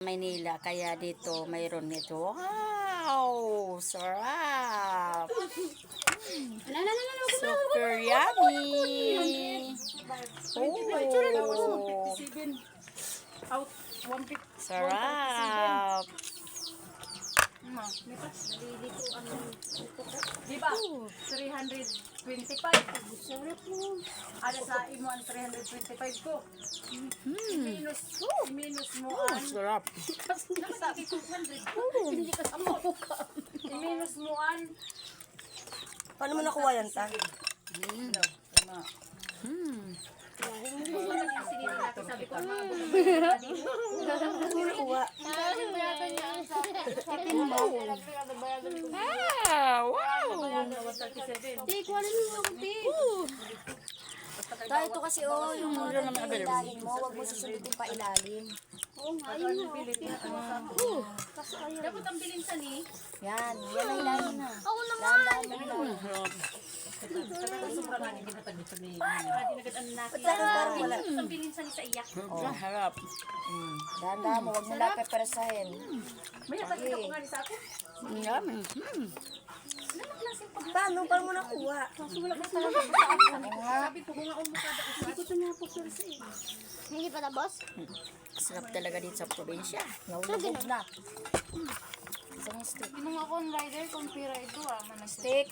Maynila, kaya dito mayroon nito. Wow! Sarap! Super yummy! Oh! Sarap! Diba? 325. Ada sa imo ang 325 ko. Minus mo ang Sarap! sabi 200. Hindi ka sama ko ka. Minus mo ang Paano mo nakuha yan, ta? sige na sabi ko mga Paano mo nakuha? Ah! Wow! Ta, ito kasi yung ilalim mo, wag mo susundin pa ilalim. dapat ang bilin sa ni. Yan ang ilalim na. Oo naman. Ba't parang wala? Ang bilin sa ni sa iyak. Sarap! Dahan-dahan mo, wag mo na peperesahin. May napagkita ko nga ni sa ako. Yummy! Paano mo nakuha? Sabi ko nga umukada ko sa ako. Hindi pa tapos? Sarap talaga dito sa probinsya. Nahulog na. Isang stick. Nung ako ang rider, kung pira ito Stick. manastik.